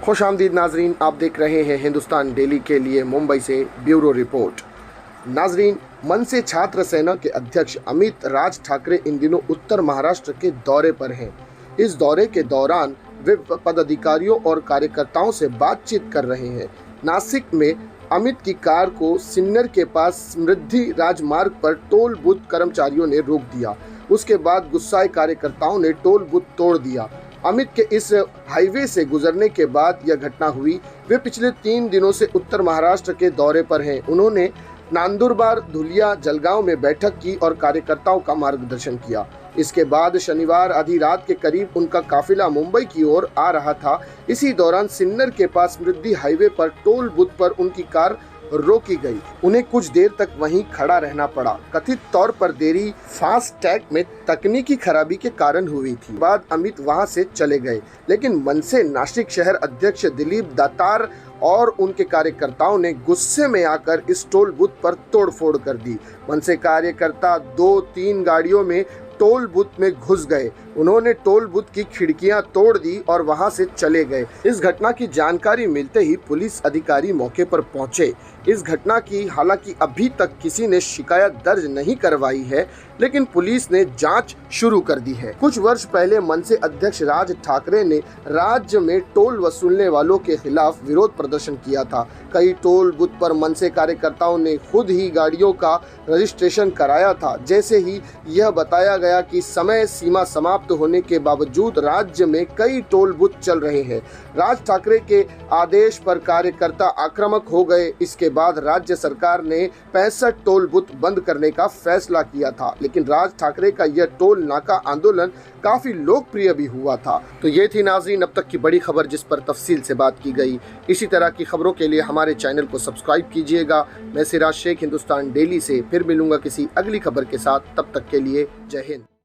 खुशामदीद नाजरीन, आप देख रहे हैं हिंदुस्तान डेली के लिए मुंबई से ब्यूरो रिपोर्ट। नाजरीन, मनसे छात्र सेना के अध्यक्ष अमित राज ठाकरे इन दिनों उत्तर महाराष्ट्र के दौरे पर हैं। इस दौरे के दौरान वे पदाधिकारियों और कार्यकर्ताओं से बातचीत कर रहे हैं। नासिक में अमित की कार को सिन्नर के पास समृद्धि राजमार्ग पर टोल बूथ कर्मचारियों ने रोक दिया। उसके बाद गुस्साए कार्यकर्ताओं ने टोल बूथ तोड़ दिया। अमित के इस हाईवे से गुजरने के बाद यह घटना हुई। वे पिछले 3 दिनों से उत्तर महाराष्ट्र के दौरे पर हैं। उन्होंने नांदुरबार, धुलिया, जलगांव में बैठक की और कार्यकर्ताओं का मार्गदर्शन किया। इसके बाद शनिवार आधी रात के करीब उनका काफिला मुंबई की ओर आ रहा था। इसी दौरान सिन्नर के पास समृद्धि हाईवे पर टोल बूथ पर उनकी कार रोकी गई। उन्हें कुछ देर तक वहीं खड़ा रहना पड़ा। कथित तौर पर देरी फास्टैग में तकनीकी खराबी के कारण हुई थी। बाद अमित वहां से चले गए, लेकिन मनसे नासिक शहर अध्यक्ष दिलीप दातार और उनके कार्यकर्ताओं ने गुस्से में आकर इस टोल बूथ पर तोड़फोड़ कर दी। मनसे कार्यकर्ता 2-3 गाड़ियों में टोल बूथ में घुस गए। उन्होंने टोल बूथ की खिड़कियां तोड़ दी और वहां से चले गए। इस घटना की जानकारी मिलते ही पुलिस अधिकारी मौके पर पहुंचे। इस घटना की हालांकि अभी तक किसी ने शिकायत दर्ज नहीं करवाई है, लेकिन पुलिस ने जांच शुरू कर दी है। कुछ वर्ष पहले मनसे अध्यक्ष राज ठाकरे ने राज्य में टोल वसूलने वालों के खिलाफ विरोध प्रदर्शन किया था। कई टोल बूथ पर मनसे कार्यकर्ताओं ने खुद ही गाड़ियों का रजिस्ट्रेशन कराया था। जैसे ही यह बताया गया कि समय सीमा समाप्त होने के बावजूद राज्य में कई टोल बूथ चल रहे हैं। राज ठाकरे के आदेश पर कार्यकर्ता आक्रामक हो गए। इसके बाद राज्य सरकार ने 65 टोल बूथ बंद करने का फैसला किया था, लेकिन राज ठाकरे का यह टोल नाका आंदोलन काफी लोकप्रिय भी हुआ था। तो ये थी नाज़रीन अब तक की बड़ी खबर, जिस पर तफसील से बात की गई। इसी तरह की खबरों के लिए हमारे चैनल को सब्सक्राइब कीजिएगा। मैं सिराज शेख, हिंदुस्तान डेली से फिर मिलूंगा किसी अगली खबर के साथ। तब तक के लिए जय हिंद।